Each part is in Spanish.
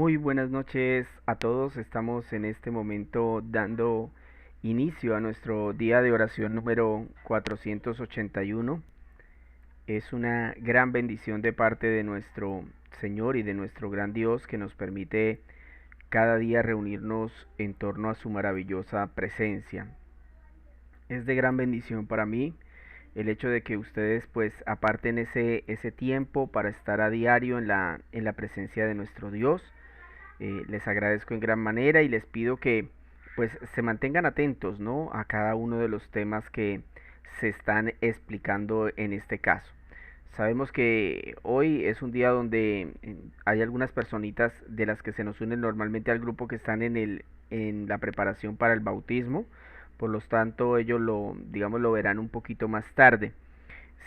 Muy buenas noches a todos. Estamos en este momento dando inicio a nuestro día de oración número 481. Es una gran bendición de parte de nuestro Señor y de nuestro gran Dios que nos permite cada día reunirnos en torno a su maravillosa presencia. Es de gran bendición para mí el hecho de que ustedes pues aparten ese tiempo para estar a diario en la presencia de nuestro Dios. Les agradezco en gran manera y les pido que pues se mantengan atentos, ¿no?, a cada uno de los temas que se están explicando en este caso. Sabemos que hoy es un día donde hay algunas personitas de las que se nos unen normalmente al grupo que están en la preparación para el bautismo. Por lo tanto, ellos lo verán un poquito más tarde.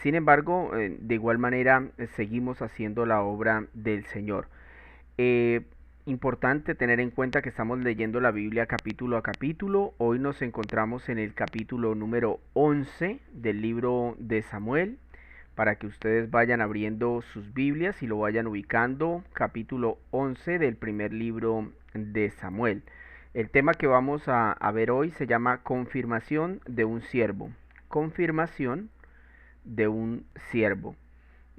Sin embargo, de igual manera, seguimos haciendo la obra del Señor. Eh, Importante tener en cuenta que estamos leyendo la Biblia capítulo a capítulo. Hoy nos encontramos en el capítulo número 11 del libro de Samuel, para que ustedes vayan abriendo sus Biblias y lo vayan ubicando. Capítulo 11 del primer libro de Samuel. El tema que vamos a ver hoy se llama confirmación de un siervo. Confirmación de un siervo.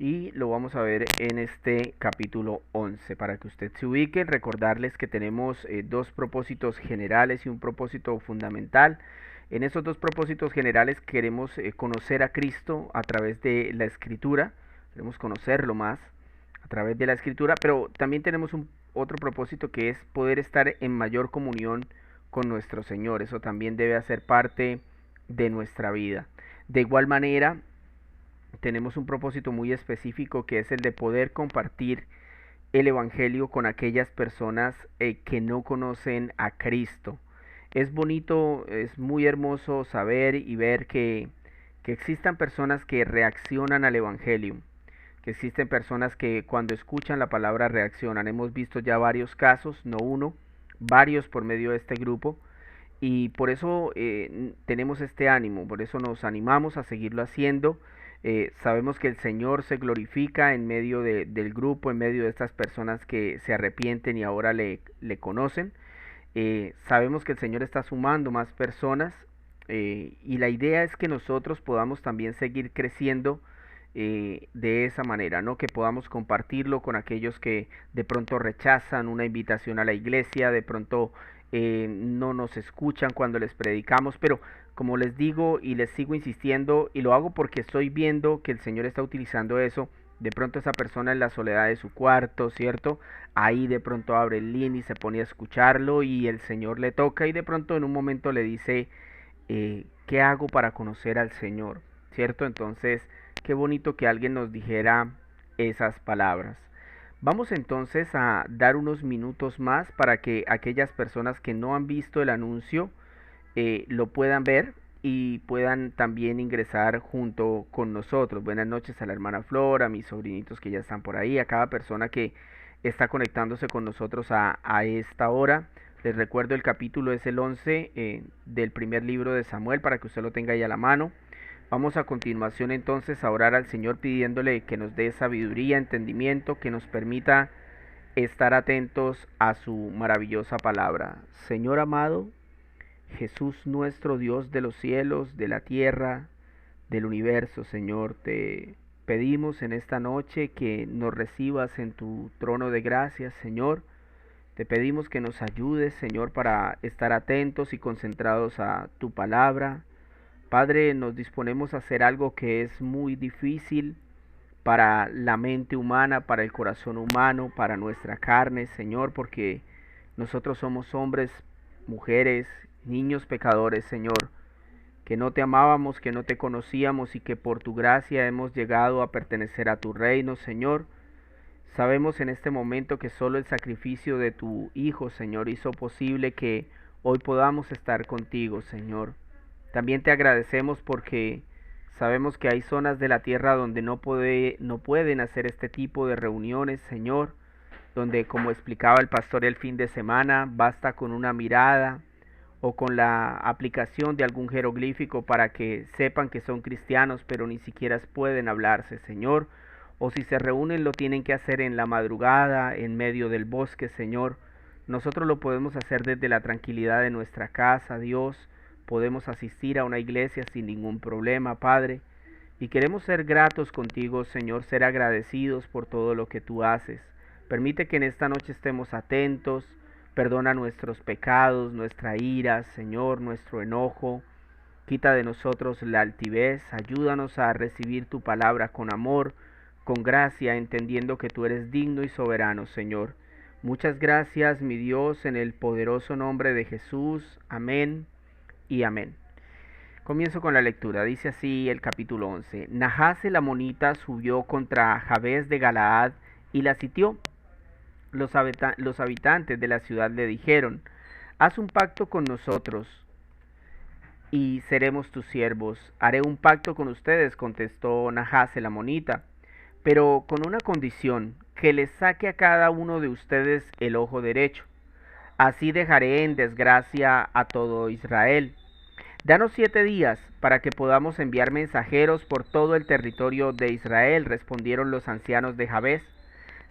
Y lo vamos a ver en este capítulo 11. Para que usted se ubique, recordarles que tenemos dos propósitos generales y un propósito fundamental. En esos dos propósitos generales queremos conocer a Cristo a través de la Escritura, queremos conocerlo más a través de la Escritura, pero también tenemos otro propósito, que es poder estar en mayor comunión con nuestro Señor. Eso también debe hacer parte de nuestra vida. De igual manera, tenemos un propósito muy específico, que es el de poder compartir el Evangelio con aquellas personas que no conocen a Cristo. Es bonito, es muy hermoso saber y ver que existan personas que reaccionan al Evangelio, que existen personas que cuando escuchan la palabra reaccionan. Hemos visto ya varios casos, no uno, varios por medio de este grupo, y por eso tenemos este ánimo, por eso nos animamos a seguirlo haciendo. Sabemos que el Señor se glorifica en medio del grupo, en medio de estas personas que se arrepienten y ahora le conocen. Sabemos que el Señor está sumando más personas, y la idea es que nosotros podamos también seguir creciendo de esa manera, ¿no? Que podamos compartirlo con aquellos que de pronto rechazan una invitación a la iglesia, de pronto no nos escuchan cuando les predicamos, pero como les digo y les sigo insistiendo, y lo hago porque estoy viendo que el Señor está utilizando eso. De pronto esa persona en la soledad de su cuarto, ¿cierto? Ahí de pronto abre el link y se pone a escucharlo y el Señor le toca y de pronto en un momento le dice, ¿qué hago para conocer al Señor? ¿Cierto? Entonces, qué bonito que alguien nos dijera esas palabras. Vamos entonces a dar unos minutos más para que aquellas personas que no han visto el anuncio lo puedan ver y puedan también ingresar junto con nosotros. Buenas noches a la hermana Flora, a mis sobrinitos que ya están por ahí, a cada persona que está conectándose con nosotros a esta hora. Les recuerdo, el capítulo es el 11 del primer libro de Samuel, para que usted lo tenga ahí a la mano. Vamos a continuación entonces a orar al Señor pidiéndole que nos dé sabiduría, entendimiento, que nos permita estar atentos a su maravillosa palabra. Señor amado, Jesús nuestro Dios de los cielos, de la tierra, del universo, Señor, te pedimos en esta noche que nos recibas en tu trono de gracias, Señor. Te pedimos que nos ayudes, Señor, para estar atentos y concentrados a tu palabra. Padre, nos disponemos a hacer algo que es muy difícil para la mente humana, para el corazón humano, para nuestra carne, Señor, porque nosotros somos hombres, mujeres, niños pecadores, Señor, que no te amábamos, que no te conocíamos y que por tu gracia hemos llegado a pertenecer a tu reino, Señor. Sabemos en este momento que solo el sacrificio de tu Hijo, Señor, hizo posible que hoy podamos estar contigo, Señor. También te agradecemos porque sabemos que hay zonas de la tierra donde no pueden hacer este tipo de reuniones, Señor, donde, como explicaba el pastor el fin de semana, basta con una mirada o con la aplicación de algún jeroglífico para que sepan que son cristianos, pero ni siquiera pueden hablarse, Señor. o si se reúnen lo tienen que hacer en la madrugada, en medio del bosque, Señor. Nosotros lo podemos hacer desde la tranquilidad de nuestra casa, Dios. Podemos asistir a una iglesia sin ningún problema, Padre. Y queremos ser gratos contigo, Señor, ser agradecidos por todo lo que tú haces. Permite que en esta noche estemos atentos. Perdona nuestros pecados, nuestra ira, Señor, nuestro enojo. Quita de nosotros la altivez. Ayúdanos a recibir tu palabra con amor, con gracia, entendiendo que tú eres digno y soberano, Señor. Muchas gracias, mi Dios, en el poderoso nombre de Jesús. Amén y amén. Comienzo con la lectura. Dice así el capítulo 11. Nahas el amonita subió contra Jabes de Galaad y la sitió. Los habitantes de la ciudad le dijeron: haz un pacto con nosotros y seremos tus siervos. Haré un pacto con ustedes, contestó Nahas el amonita, pero con una condición: que les saque a cada uno de ustedes el ojo derecho. Así dejaré en desgracia a todo Israel. Danos 7 días para que podamos enviar mensajeros por todo el territorio de Israel, respondieron los ancianos de Jabes.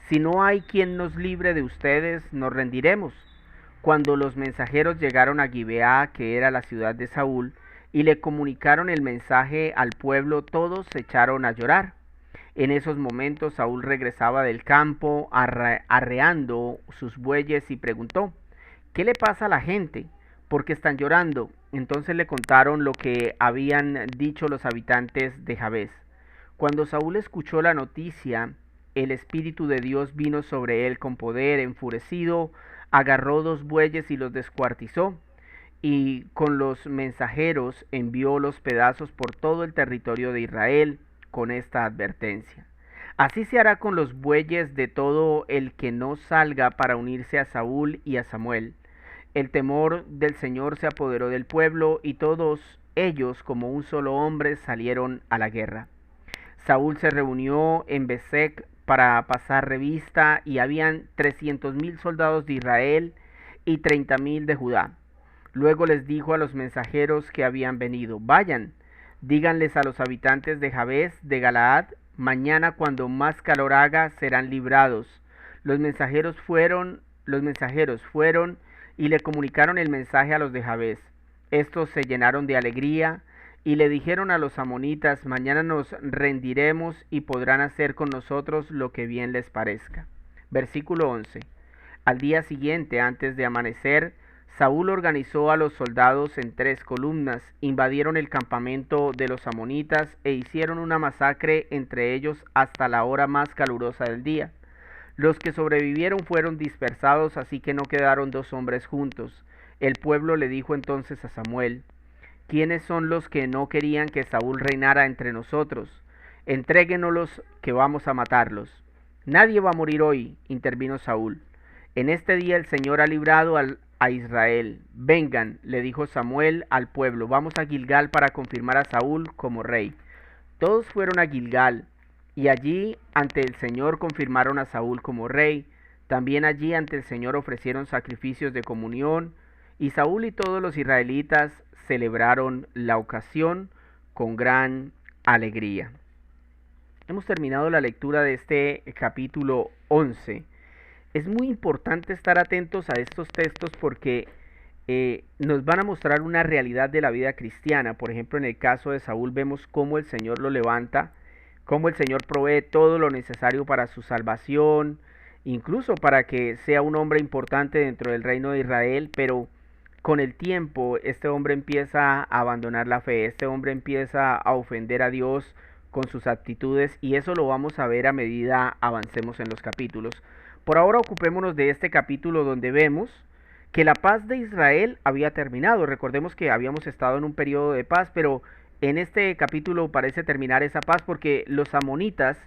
Si no hay quien nos libre de ustedes, nos rendiremos. Cuando los mensajeros llegaron a Gibeá, que era la ciudad de Saúl, y le comunicaron el mensaje al pueblo, todos se echaron a llorar. En esos momentos Saúl regresaba del campo arreando sus bueyes y preguntó: ¿qué le pasa a la gente? ¿Por qué están llorando? Entonces le contaron lo que habían dicho los habitantes de Jabes. Cuando Saúl escuchó la noticia, el Espíritu de Dios vino sobre él con poder. Enfurecido, agarró 2 bueyes y los descuartizó, y con los mensajeros envió los pedazos por todo el territorio de Israel con esta advertencia: así se hará con los bueyes de todo el que no salga para unirse a Saúl y a Samuel. El temor del Señor se apoderó del pueblo, y todos ellos como un solo hombre salieron a la guerra. Saúl se reunió en Besec para pasar revista, y habían 300,000 soldados de Israel y 30,000 de Judá. Luego les dijo a los mensajeros que habían venido: vayan, díganles a los habitantes de Jabes de Galaad: mañana, cuando más calor haga, serán librados. Los mensajeros fueron y le comunicaron el mensaje a los de Jabes. Estos se llenaron de alegría y le dijeron a los amonitas: mañana nos rendiremos y podrán hacer con nosotros lo que bien les parezca. Versículo 11. Al día siguiente, antes de amanecer, Saúl organizó a los soldados en 3 columnas, invadieron el campamento de los amonitas e hicieron una masacre entre ellos hasta la hora más calurosa del día. Los que sobrevivieron fueron dispersados, así que no quedaron 2 hombres juntos. El pueblo le dijo entonces a Samuel: ¿quiénes son los que no querían que Saúl reinara entre nosotros? Entréguenoslos, que vamos a matarlos. Nadie va a morir hoy, intervino Saúl. En este día el Señor ha librado a Israel. Vengan, le dijo Samuel al pueblo, vamos a Gilgal para confirmar a Saúl como rey. Todos fueron a Gilgal, y allí ante el Señor confirmaron a Saúl como rey. También allí ante el Señor ofrecieron sacrificios de comunión, y Saúl y todos los israelitas celebraron la ocasión con gran alegría. Hemos terminado la lectura de este capítulo 11. Es muy importante estar atentos a estos textos porque nos van a mostrar una realidad de la vida cristiana. Por ejemplo, en el caso de Saúl vemos cómo el Señor lo levanta, cómo el Señor provee todo lo necesario para su salvación, incluso para que sea un hombre importante dentro del reino de Israel, pero con el tiempo este hombre empieza a abandonar la fe, este hombre empieza a ofender a Dios con sus actitudes, y eso lo vamos a ver a medida avancemos en los capítulos. Por ahora ocupémonos de este capítulo donde vemos que la paz de Israel había terminado. Recordemos que habíamos estado en un periodo de paz, pero en este capítulo parece terminar esa paz porque los amonitas,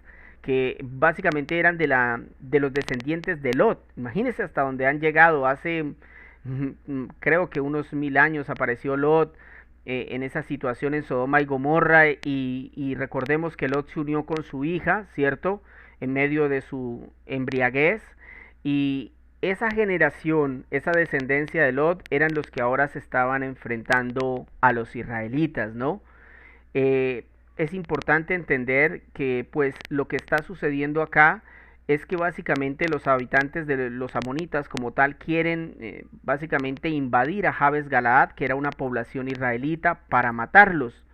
que básicamente eran de los descendientes de Lot, imagínense hasta donde han llegado. Hace creo que unos 1000 años apareció Lot en esa situación en Sodoma y Gomorra, y recordemos que Lot se unió con su hija, ¿cierto?, en medio de su embriaguez, y esa generación, esa descendencia de Lot, eran los que ahora se estaban enfrentando a los israelitas, ¿no? es importante entender que pues lo que está sucediendo acá es que básicamente los habitantes de los amonitas como tal quieren básicamente invadir a Jabes Galaad, que era una población israelita, para matarlos.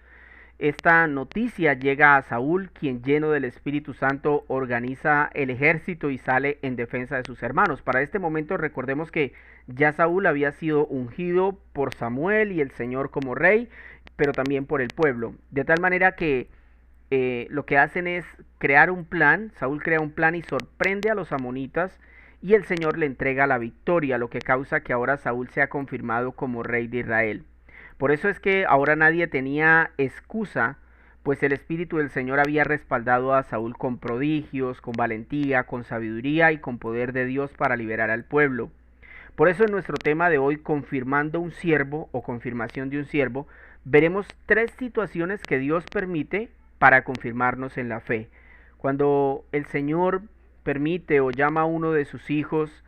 Esta noticia llega a Saúl, quien lleno del Espíritu Santo organiza el ejército y sale en defensa de sus hermanos. Para este momento recordemos que ya Saúl había sido ungido por Samuel y el Señor como rey, pero también por el pueblo. De tal manera que lo que hacen es crear un plan, Saúl crea un plan y sorprende a los amonitas y el Señor le entrega la victoria, lo que causa que ahora Saúl sea confirmado como rey de Israel. Por eso es que ahora nadie tenía excusa, pues el Espíritu del Señor había respaldado a Saúl con prodigios, con valentía, con sabiduría y con poder de Dios para liberar al pueblo. Por eso en nuestro tema de hoy, confirmando un siervo o confirmación de un siervo, veremos tres situaciones que Dios permite para confirmarnos en la fe. Cuando el Señor permite o llama a uno de sus hijos,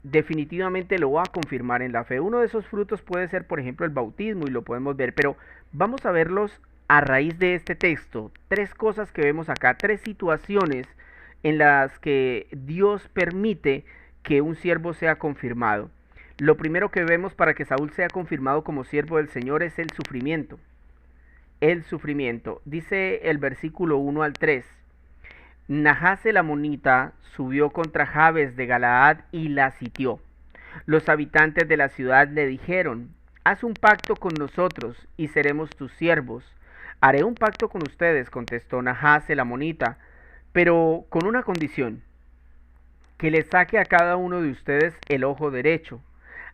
definitivamente lo va a confirmar en la fe. Uno de esos frutos puede ser, por ejemplo, el bautismo y lo podemos ver, pero vamos a verlos a raíz de este texto. Tres cosas que vemos acá, tres situaciones en las que Dios permite que un siervo sea confirmado. Lo primero que vemos para que Saúl sea confirmado como siervo del Señor es el sufrimiento. El sufrimiento. Dice el versículo 1 al 3. Nahas el amonita subió contra Jabes de Galaad y la sitió. Los habitantes de la ciudad le dijeron: haz un pacto con nosotros y seremos tus siervos. Haré un pacto con ustedes, contestó Nahas el amonita, pero con una condición: que le saque a cada uno de ustedes el ojo derecho.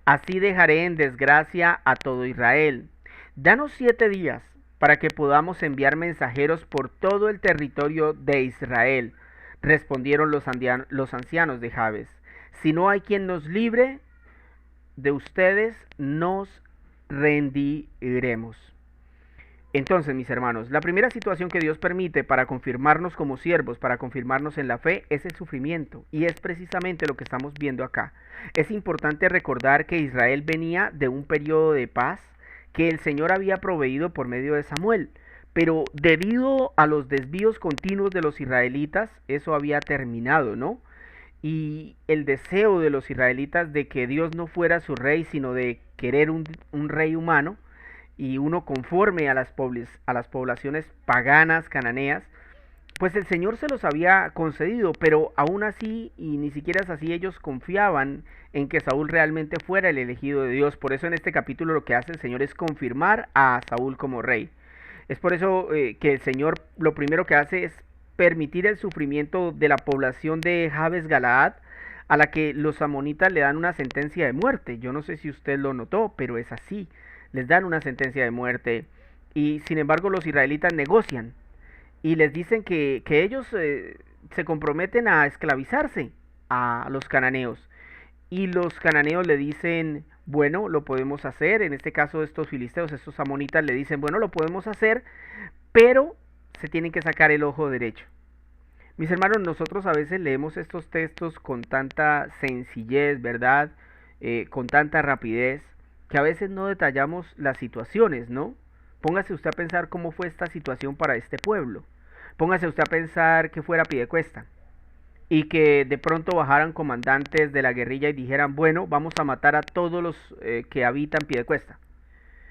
Así dejaré en desgracia a todo Israel. Danos 7 días para que podamos enviar mensajeros por todo el territorio de Israel. Respondieron los ancianos de Jabes: si no hay quien nos libre de ustedes, nos rendiremos. Entonces, mis hermanos, la primera situación que Dios permite para confirmarnos como siervos, para confirmarnos en la fe, es el sufrimiento. Y es precisamente lo que estamos viendo acá. Es importante recordar que Israel venía de un periodo de paz que el Señor había proveído por medio de Samuel. Pero debido a los desvíos continuos de los israelitas, eso había terminado, ¿no? Y el deseo de los israelitas de que Dios no fuera su rey, sino de querer un rey humano, y uno conforme a las poblaciones paganas, cananeas, pues el Señor se los había concedido, pero aún así, y ni siquiera es así, ellos confiaban en que Saúl realmente fuera el elegido de Dios. Por eso en este capítulo lo que hace el Señor es confirmar a Saúl como rey. Es por eso que el Señor lo primero que hace es permitir el sufrimiento de la población de Jabes Galaad, a la que los amonitas le dan una sentencia de muerte. Yo no sé si usted lo notó, pero es así. Les dan una sentencia de muerte y sin embargo los israelitas negocian y les dicen que ellos se comprometen a esclavizarse a los cananeos, y los cananeos le dicen: bueno, lo podemos hacer. En este caso estos filisteos, estos amonitas le dicen: bueno, lo podemos hacer, pero se tienen que sacar el ojo derecho. Mis hermanos, nosotros a veces leemos estos textos con tanta sencillez, ¿verdad? Con tanta rapidez, que a veces no detallamos las situaciones, ¿no? Póngase usted a pensar cómo fue esta situación para este pueblo. Póngase usted a pensar que fuera Piedecuesta y que de pronto bajaran comandantes de la guerrilla y dijeran: bueno, vamos a matar a todos los que habitan Piedecuesta.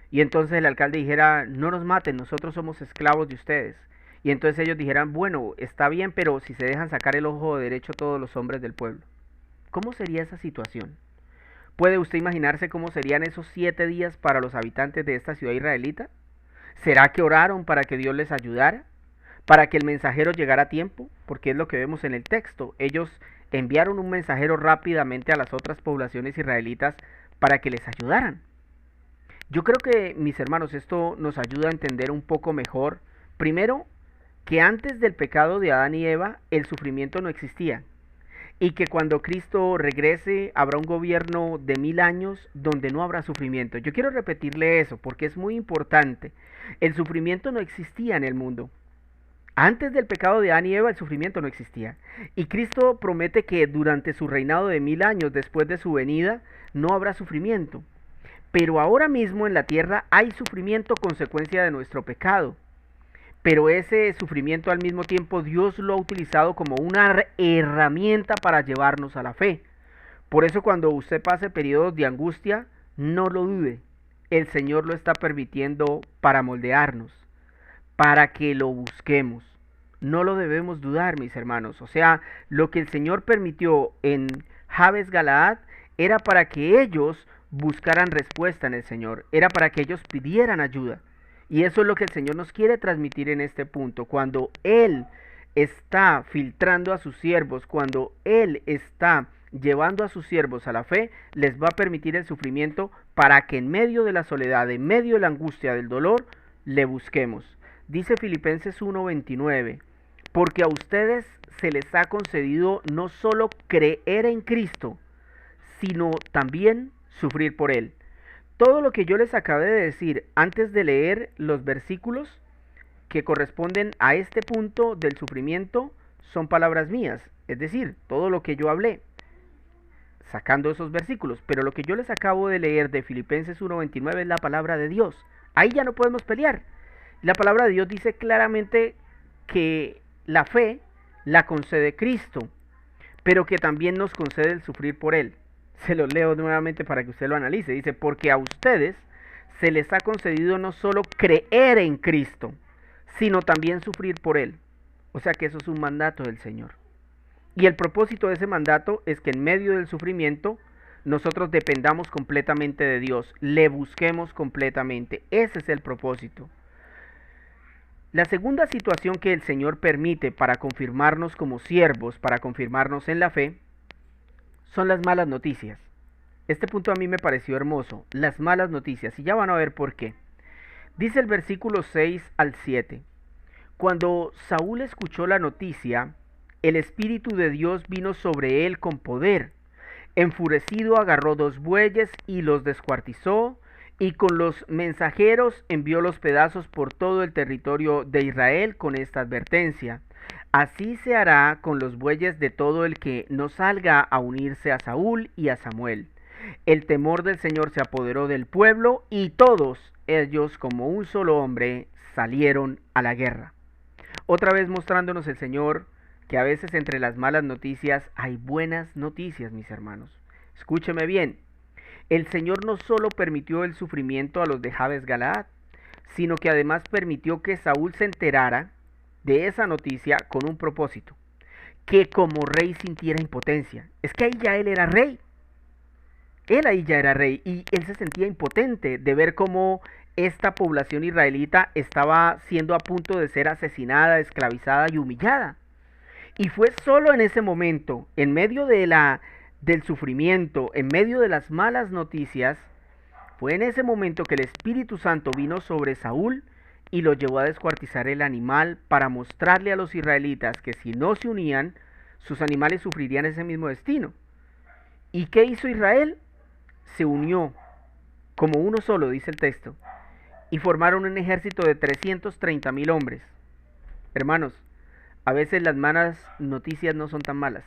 Y entonces el alcalde dijera: no nos maten, nosotros somos esclavos de ustedes. Y entonces ellos dijeran: bueno, está bien, pero si se dejan sacar el ojo derecho todos los hombres del pueblo. ¿Cómo sería esa situación? ¿Puede usted imaginarse cómo serían esos 7 días para los habitantes de esta ciudad israelita? ¿Será que oraron para que Dios les ayudara? ¿Para que el mensajero llegara a tiempo? Porque es lo que vemos en el texto. Ellos enviaron un mensajero rápidamente a las otras poblaciones israelitas para que les ayudaran. Yo creo que, mis hermanos, esto nos ayuda a entender un poco mejor, primero, que antes del pecado de Adán y Eva, el sufrimiento no existía. Y que cuando Cristo regrese habrá un gobierno de 1000 años donde no habrá sufrimiento. Yo quiero repetirle eso porque es muy importante. El sufrimiento no existía en el mundo. Antes del pecado de Adán y Eva el sufrimiento no existía. Y Cristo promete que durante su reinado de 1000 años después de su venida no habrá sufrimiento. Pero ahora mismo en la tierra hay sufrimiento consecuencia de nuestro pecado. pero ese sufrimiento al mismo tiempo Dios lo ha utilizado como una herramienta para llevarnos a la fe. Por eso cuando usted pase periodos de angustia, no lo dude. El Señor lo está permitiendo para moldearnos, para que lo busquemos. No lo debemos dudar, mis hermanos. O sea, lo que el Señor permitió en Jabes Galaad era para que ellos buscaran respuesta en el Señor, era para que ellos pidieran ayuda. Y eso es lo que el Señor nos quiere transmitir en este punto. Cuando Él está filtrando a sus siervos, cuando Él está llevando a sus siervos a la fe, les va a permitir el sufrimiento para que en medio de la soledad, en medio de la angustia, del dolor, le busquemos. Dice Filipenses 1:29, porque a ustedes se les ha concedido no solo creer en Cristo, sino también sufrir por Él. Todo lo que yo les acabé de decir antes de leer los versículos que corresponden a este punto del sufrimiento son palabras mías, es decir, todo lo que yo hablé, sacando esos versículos, pero lo que yo les acabo de leer de Filipenses 1:29 es la palabra de Dios. Ahí ya no podemos pelear. La palabra de Dios dice claramente que la fe la concede Cristo, pero que también nos concede el sufrir por Él. Se lo leo nuevamente para que usted lo analice. Dice, porque a ustedes se les ha concedido no solo creer en Cristo, sino también sufrir por Él. O sea que eso es un mandato del Señor. Y el propósito de ese mandato es que en medio del sufrimiento nosotros dependamos completamente de Dios, le busquemos completamente. Ese es el propósito. La segunda situación que el Señor permite para confirmarnos como siervos, para confirmarnos en la fe, son las malas noticias. Este punto a mí me pareció hermoso, las malas noticias, y ya van a ver por qué. Dice el versículo 6 al 7, cuando Saúl escuchó la noticia, el Espíritu de Dios vino sobre él con poder. Enfurecido agarró 2 bueyes y los descuartizó, y con los mensajeros envió los pedazos por todo el territorio de Israel con esta advertencia. Así se hará con los bueyes de todo el que no salga a unirse a Saúl y a Samuel. El temor del Señor se apoderó del pueblo y todos ellos como un solo hombre salieron a la guerra. Otra vez mostrándonos el Señor que a veces entre las malas noticias hay buenas noticias, mis hermanos. Escúcheme bien, el Señor no solo permitió el sufrimiento a los de Jabes Galaad, sino que además permitió que Saúl se enterara de esa noticia con un propósito, que como rey sintiera impotencia. Es que ahí ya él era rey, él ahí ya era rey y él se sentía impotente de ver cómo esta población israelita estaba siendo a punto de ser asesinada, esclavizada y humillada. Y fue solo en ese momento, en medio del sufrimiento, en medio de las malas noticias, fue en ese momento que el Espíritu Santo vino sobre Saúl y lo llevó a descuartizar el animal para mostrarle a los israelitas que si no se unían, sus animales sufrirían ese mismo destino. ¿Y qué hizo Israel? Se unió como uno solo, dice el texto, y formaron un ejército de 330,000 hombres. Hermanos, a veces las malas noticias no son tan malas.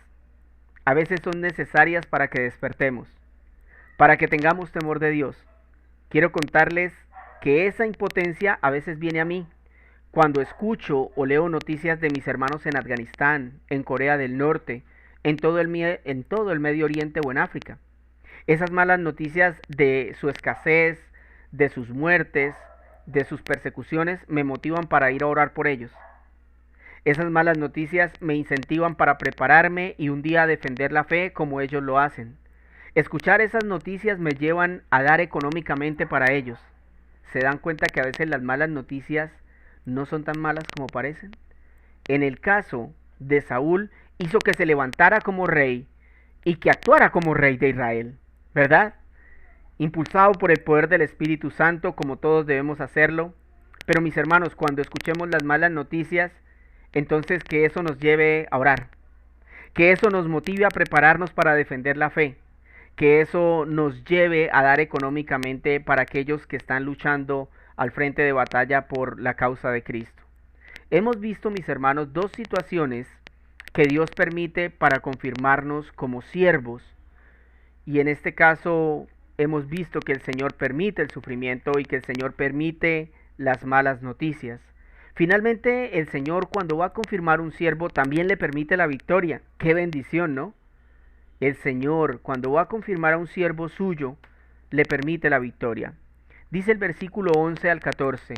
A veces son necesarias para que despertemos, para que tengamos temor de Dios. Quiero contarles que esa impotencia a veces viene a mí cuando escucho o leo noticias de mis hermanos en Afganistán, en Corea del Norte, en todo el Medio Oriente o en África. Esas malas noticias de su escasez, de sus muertes, de sus persecuciones, me motivan para ir a orar por ellos. Esas malas noticias me incentivan para prepararme y un día defender la fe como ellos lo hacen. Escuchar esas noticias me llevan a dar económicamente para ellos. ¿Se dan cuenta que a veces las malas noticias no son tan malas como parecen? En el caso de Saúl, hizo que se levantara como rey y que actuara como rey de Israel, ¿verdad? Impulsado por el poder del Espíritu Santo, como todos debemos hacerlo. Pero mis hermanos, cuando escuchemos las malas noticias, entonces que eso nos lleve a orar, que eso nos motive a prepararnos para defender la fe, que eso nos lleve a dar económicamente para aquellos que están luchando al frente de batalla por la causa de Cristo. Hemos visto, mis hermanos, 2 situaciones que Dios permite para confirmarnos como siervos, y en este caso hemos visto que el Señor permite el sufrimiento y que el Señor permite las malas noticias. Finalmente, el Señor, cuando va a confirmar un siervo, también le permite la victoria. Qué bendición, ¿no? El Señor, cuando va a confirmar a un siervo suyo, le permite la victoria. Dice el versículo 11 al 14.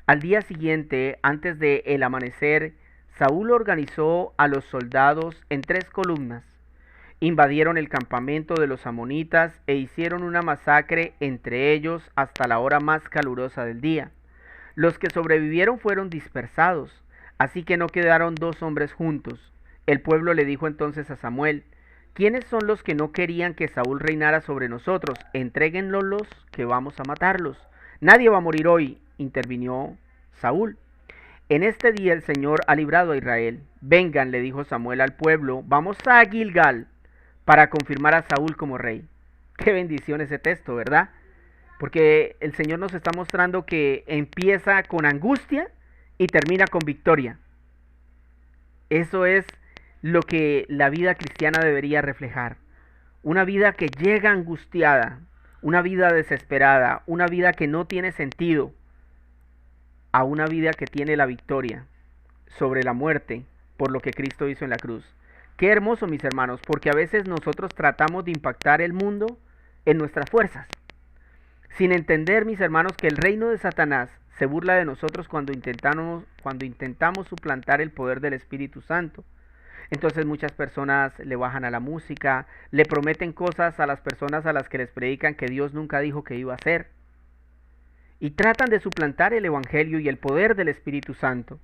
Al día siguiente, antes de el amanecer, Saúl organizó a los soldados en 3 columnas. Invadieron el campamento de los amonitas e hicieron una masacre entre ellos hasta la hora más calurosa del día. Los que sobrevivieron fueron dispersados, así que no quedaron 2 hombres juntos. El pueblo le dijo entonces a Samuel: ¿quiénes son los que no querían que Saúl reinara sobre nosotros? Entréguenlos, que vamos a matarlos. Nadie va a morir hoy, intervino Saúl. En este día el Señor ha librado a Israel. Vengan, le dijo Samuel al pueblo, vamos a Gilgal para confirmar a Saúl como rey. Qué bendición ese texto, ¿verdad? Porque el Señor nos está mostrando que empieza con angustia y termina con victoria. Eso es lo que la vida cristiana debería reflejar. Una vida que llega angustiada, una vida desesperada, una vida que no tiene sentido, a una vida que tiene la victoria sobre la muerte por lo que Cristo hizo en la cruz. Qué hermoso, mis hermanos, porque a veces nosotros tratamos de impactar el mundo en nuestras fuerzas, sin entender, mis hermanos, que el reino de Satanás se burla de nosotros cuando intentamos suplantar el poder del Espíritu Santo. Entonces muchas personas le bajan a la música, le prometen cosas a las personas a las que les predican que Dios nunca dijo que iba a hacer, y tratan de suplantar el Evangelio y el poder del Espíritu Santo.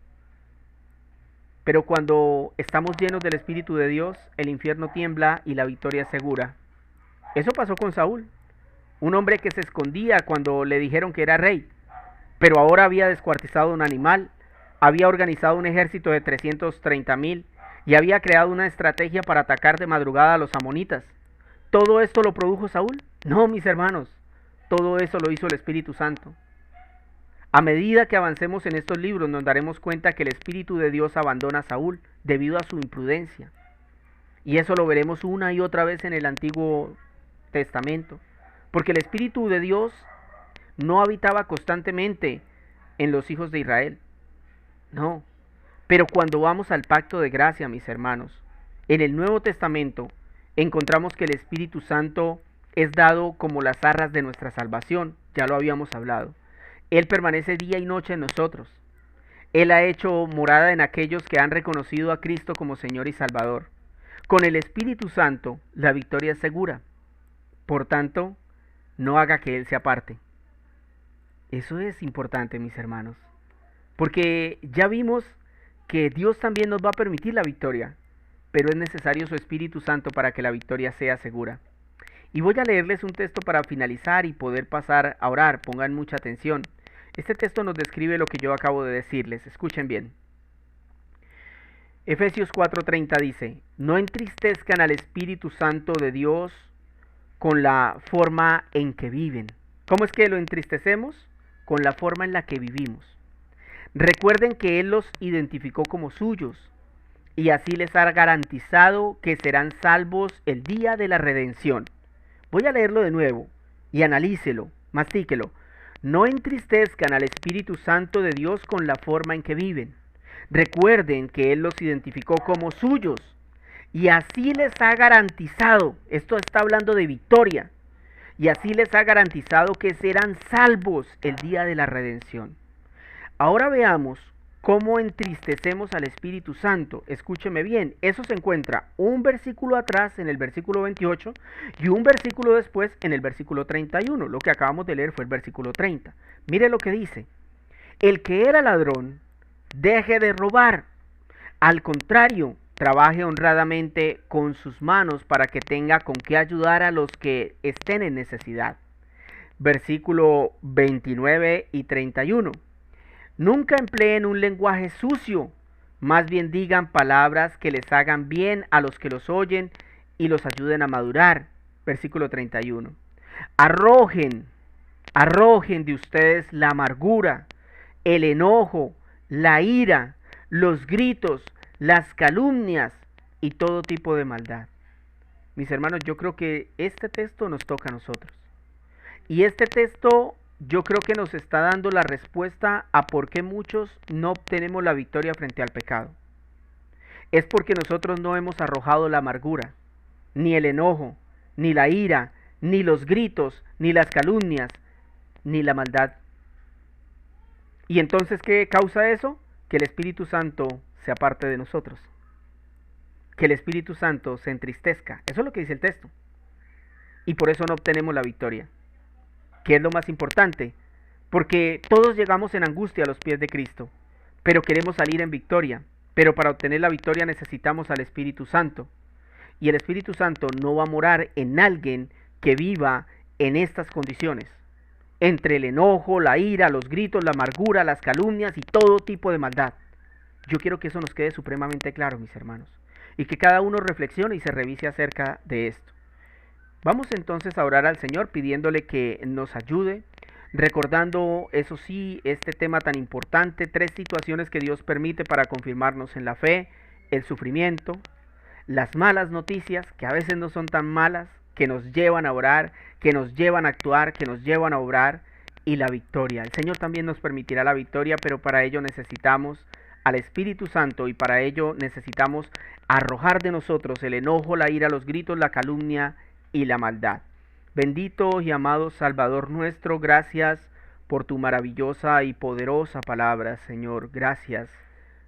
Pero cuando estamos llenos del Espíritu de Dios, el infierno tiembla y la victoria es segura. Eso pasó con Saúl, un hombre que se escondía cuando le dijeron que era rey, pero ahora había descuartizado un animal, había organizado un ejército de 330,000 y había creado una estrategia para atacar de madrugada a los amonitas. ¿Todo esto lo produjo Saúl? No, mis hermanos, todo eso lo hizo el Espíritu Santo. A medida que avancemos en estos libros nos daremos cuenta que el Espíritu de Dios abandona a Saúl debido a su imprudencia. Y eso lo veremos una y otra vez en el Antiguo Testamento. Porque el Espíritu de Dios no habitaba constantemente en los hijos de Israel. No. Pero cuando vamos al pacto de gracia, mis hermanos, en el Nuevo Testamento encontramos que el Espíritu Santo es dado como las arras de nuestra salvación. Ya lo habíamos hablado. Él permanece día y noche en nosotros. Él ha hecho morada en aquellos que han reconocido a Cristo como Señor y Salvador. Con el Espíritu Santo, la victoria es segura. Por tanto, no haga que Él se aparte. Eso es importante, mis hermanos. Porque ya vimos que Dios también nos va a permitir la victoria, pero es necesario su Espíritu Santo para que la victoria sea segura. Y voy a leerles un texto para finalizar y poder pasar a orar. Pongan mucha atención. Este texto nos describe lo que yo acabo de decirles. Escuchen bien. Efesios 4:30 dice: no entristezcan al Espíritu Santo de Dios con la forma en que viven. ¿Cómo es que lo entristecemos? Con la forma en la que vivimos. Recuerden que Él los identificó como suyos y así les ha garantizado que serán salvos el día de la redención. Voy a leerlo de nuevo y analícelo, mastíquelo. No entristezcan al Espíritu Santo de Dios con la forma en que viven. Recuerden que Él los identificó como suyos y así les ha garantizado, esto está hablando de victoria, y así les ha garantizado que serán salvos el día de la redención. Ahora veamos cómo entristecemos al Espíritu Santo. Escúcheme bien, eso se encuentra un versículo atrás en el versículo 28 y un versículo después en el versículo 31. Lo que acabamos de leer fue el versículo 30. Mire lo que dice: el que era ladrón, deje de robar. Al contrario, trabaje honradamente con sus manos para que tenga con qué ayudar a los que estén en necesidad. Versículo 29 y 31. Nunca empleen un lenguaje sucio, más bien digan palabras que les hagan bien a los que los oyen y los ayuden a madurar. Versículo 31. Arrojen de ustedes la amargura, el enojo, la ira, los gritos, las calumnias y todo tipo de maldad. Mis hermanos, yo creo que este texto nos toca a nosotros. Y este texto yo creo que nos está dando la respuesta a por qué muchos no obtenemos la victoria frente al pecado. Es porque nosotros no hemos arrojado la amargura, ni el enojo, ni la ira, ni los gritos, ni las calumnias, ni la maldad. ¿Y entonces qué causa eso? Que el Espíritu Santo se aparte de nosotros. Que el Espíritu Santo se entristezca. Eso es lo que dice el texto. Y por eso no obtenemos la victoria. ¿Qué es lo más importante? Porque todos llegamos en angustia a los pies de Cristo, pero queremos salir en victoria. Pero para obtener la victoria necesitamos al Espíritu Santo. Y el Espíritu Santo no va a morar en alguien que viva en estas condiciones. Entre el enojo, la ira, los gritos, la amargura, las calumnias y todo tipo de maldad. Yo quiero que eso nos quede supremamente claro, mis hermanos. Y que cada uno reflexione y se revise acerca de esto. Vamos entonces a orar al Señor pidiéndole que nos ayude, recordando, eso sí, este tema tan importante, 3 situaciones que Dios permite para confirmarnos en la fe: el sufrimiento, las malas noticias, que a veces no son tan malas, que nos llevan a orar, que nos llevan a actuar, que nos llevan a obrar, y la victoria. El Señor también nos permitirá la victoria, pero para ello necesitamos al Espíritu Santo y para ello necesitamos arrojar de nosotros el enojo, la ira, los gritos, la calumnia y la maldad. Bendito y amado Salvador nuestro, gracias por tu maravillosa y poderosa palabra, Señor. Gracias.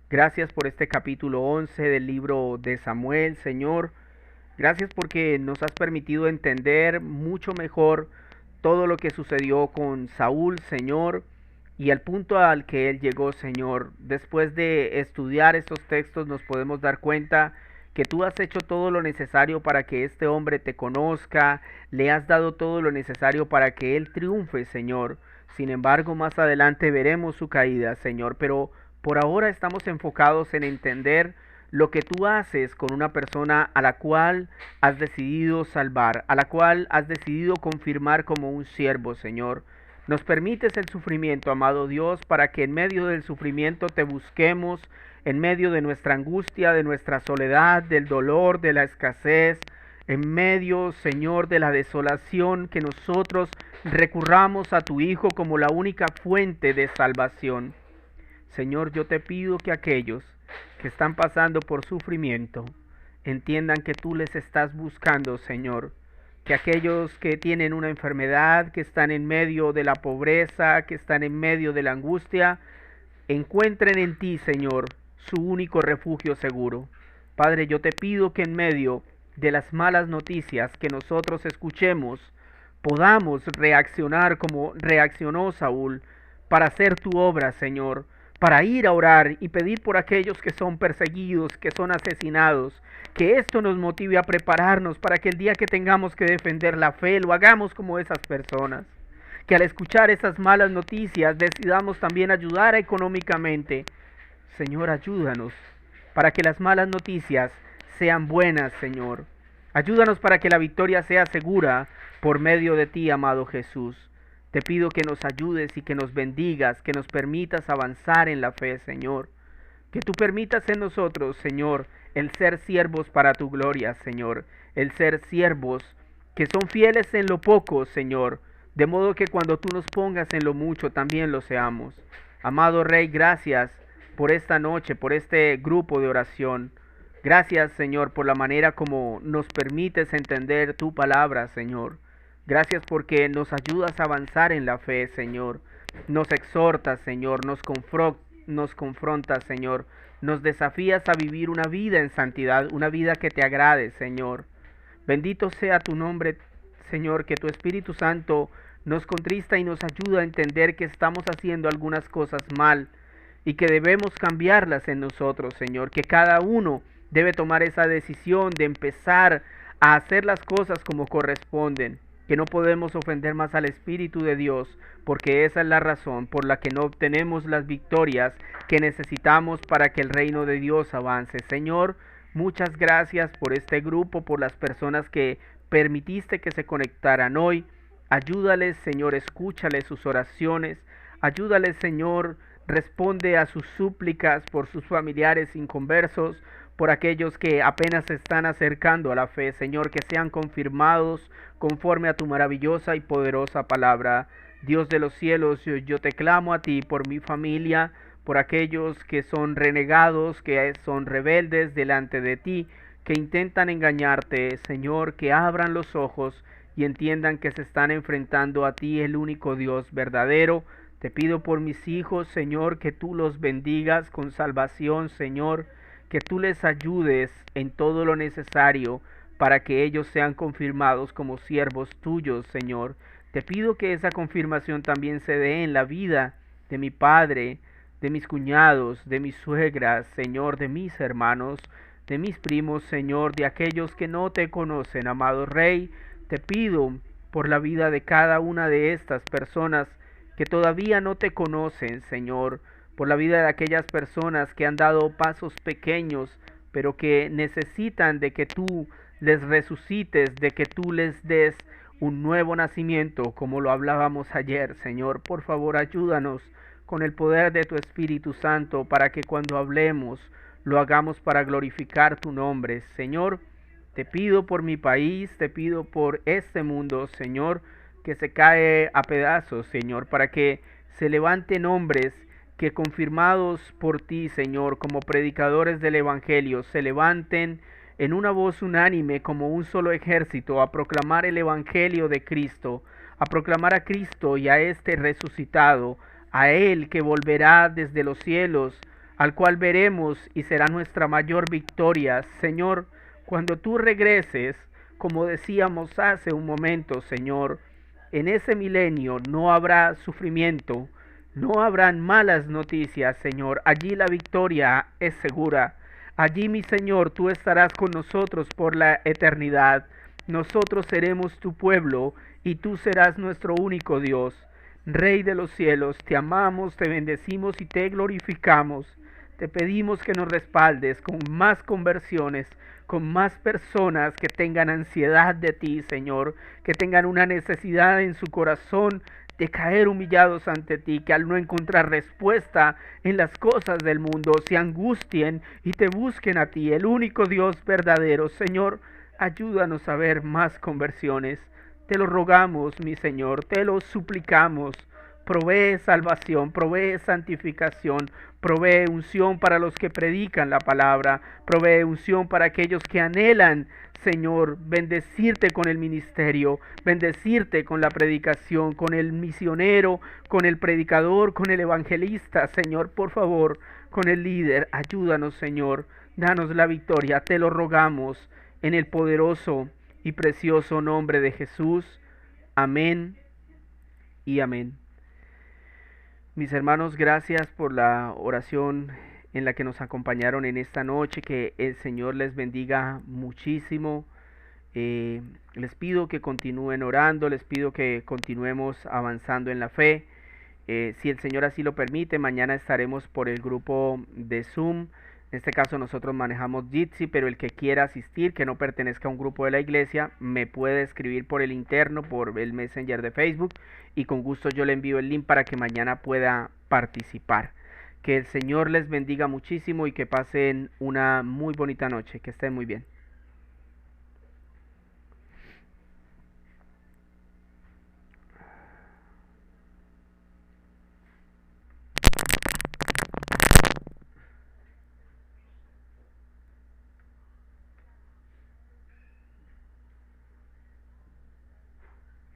Gracias por este capítulo 11 del libro de Samuel, Señor. Gracias porque nos has permitido entender mucho mejor todo lo que sucedió con Saúl, Señor, y al punto al que él llegó, Señor. Después de estudiar estos textos nos podemos dar cuenta que tú has hecho todo lo necesario para que este hombre te conozca, le has dado todo lo necesario para que él triunfe, Señor. Sin embargo, más adelante veremos su caída, Señor, pero por ahora estamos enfocados en entender lo que tú haces con una persona a la cual has decidido salvar, a la cual has decidido confirmar como un siervo, Señor. Nos permites el sufrimiento, amado Dios, para que en medio del sufrimiento te busquemos, en medio de nuestra angustia, de nuestra soledad, del dolor, de la escasez, en medio, Señor, de la desolación, que nosotros recurramos a tu Hijo como la única fuente de salvación. Señor, yo te pido que aquellos que están pasando por sufrimiento entiendan que tú les estás buscando, Señor. Que aquellos que tienen una enfermedad, que están en medio de la pobreza, que están en medio de la angustia, encuentren en ti, Señor, su único refugio seguro. Padre, yo te pido que en medio de las malas noticias que nosotros escuchemos, podamos reaccionar como reaccionó Saúl para hacer tu obra, Señor, para ir a orar y pedir por aquellos que son perseguidos, que son asesinados, que esto nos motive a prepararnos para que el día que tengamos que defender la fe lo hagamos como esas personas. Que al escuchar esas malas noticias decidamos también ayudar económicamente. Señor, ayúdanos para que las malas noticias sean buenas, Señor. Ayúdanos para que la victoria sea segura por medio de ti, amado Jesús. Te pido que nos ayudes y que nos bendigas, que nos permitas avanzar en la fe, Señor. Que tú permitas en nosotros, Señor, el ser siervos para tu gloria, Señor. El ser siervos que son fieles en lo poco, Señor. De modo que cuando tú nos pongas en lo mucho, también lo seamos. Amado Rey, gracias por esta noche, por este grupo de oración. Gracias, Señor, por la manera como nos permites entender tu palabra, Señor. Gracias porque nos ayudas a avanzar en la fe, Señor. Nos exhortas, Señor, nos confrontas, Señor. Nos desafías a vivir una vida en santidad, una vida que te agrade, Señor. Bendito sea tu nombre, Señor, que tu Espíritu Santo nos contrista y nos ayuda a entender que estamos haciendo algunas cosas mal y que debemos cambiarlas en nosotros, Señor. Que cada uno debe tomar esa decisión de empezar a hacer las cosas como corresponden. Que no podemos ofender más al Espíritu de Dios, porque esa es la razón por la que no obtenemos las victorias que necesitamos para que el reino de Dios avance. Señor, muchas gracias por este grupo, por las personas que permitiste que se conectaran hoy. Ayúdales, Señor, escúchales sus oraciones. Ayúdales, Señor, responde a sus súplicas por sus familiares inconversos, por aquellos que apenas se están acercando a la fe, Señor, que sean confirmados conforme a tu maravillosa y poderosa palabra. Dios de los cielos, yo te clamo a ti por mi familia, por aquellos que son renegados, que son rebeldes delante de ti, que intentan engañarte, Señor, que abran los ojos y entiendan que se están enfrentando a ti, el único Dios verdadero. Te pido por mis hijos, Señor, que tú los bendigas con salvación, Señor, que tú les ayudes en todo lo necesario para que ellos sean confirmados como siervos tuyos, Señor. Te pido que esa confirmación también se dé en la vida de mi padre, de mis cuñados, de mis suegras, Señor, de mis hermanos, de mis primos, Señor, de aquellos que no te conocen, amado Rey. Te pido por la vida de cada una de estas personas que todavía no te conocen, Señor, por la vida de aquellas personas que han dado pasos pequeños, pero que necesitan de que tú les resucites, de que tú les des un nuevo nacimiento, como lo hablábamos ayer, Señor. Por favor, ayúdanos con el poder de tu Espíritu Santo para que cuando hablemos lo hagamos para glorificar tu nombre, Señor. Te pido por mi país, te pido por este mundo, Señor, que se cae a pedazos, Señor, para que se levanten hombres que confirmados por ti, Señor, como predicadores del Evangelio, se levanten en una voz unánime como un solo ejército a proclamar el Evangelio de Cristo, a proclamar a Cristo y a este resucitado, a Él que volverá desde los cielos, al cual veremos y será nuestra mayor victoria. Señor, cuando tú regreses, como decíamos hace un momento, Señor, en ese milenio no habrá sufrimiento, no habrán malas noticias, Señor. Allí la victoria es segura. Allí, mi Señor, tú estarás con nosotros por la eternidad. Nosotros seremos tu pueblo y tú serás nuestro único Dios. Rey de los cielos, te amamos, te bendecimos y te glorificamos. Te pedimos que nos respaldes con más conversiones, con más personas que tengan ansiedad de ti, Señor, que tengan una necesidad en su corazón de caer humillados ante ti, que al no encontrar respuesta en las cosas del mundo se angustien y te busquen a ti, el único Dios verdadero. Señor, ayúdanos a ver más conversiones. Te lo rogamos, mi Señor, te lo suplicamos. Provee salvación, provee santificación, provee unción para los que predican la palabra, provee unción para aquellos que anhelan, Señor, bendecirte con el ministerio, bendecirte con la predicación, con el misionero, con el predicador, con el evangelista, Señor, por favor, con el líder. Ayúdanos, Señor, danos la victoria, te lo rogamos, en el poderoso y precioso nombre de Jesús. Amén y amén. Mis hermanos, gracias por la oración en la que nos acompañaron en esta noche. Que el Señor les bendiga muchísimo. Les pido que continúen orando, les pido que continuemos avanzando en la fe. Si el Señor así lo permite, mañana estaremos por el grupo de Zoom. En este caso nosotros manejamos Jitsi, pero el que quiera asistir, que no pertenezca a un grupo de la iglesia, me puede escribir por el interno, por el Messenger de Facebook, y con gusto yo le envío el link para que mañana pueda participar. Que el Señor les bendiga muchísimo y que pasen una muy bonita noche. Que estén muy bien.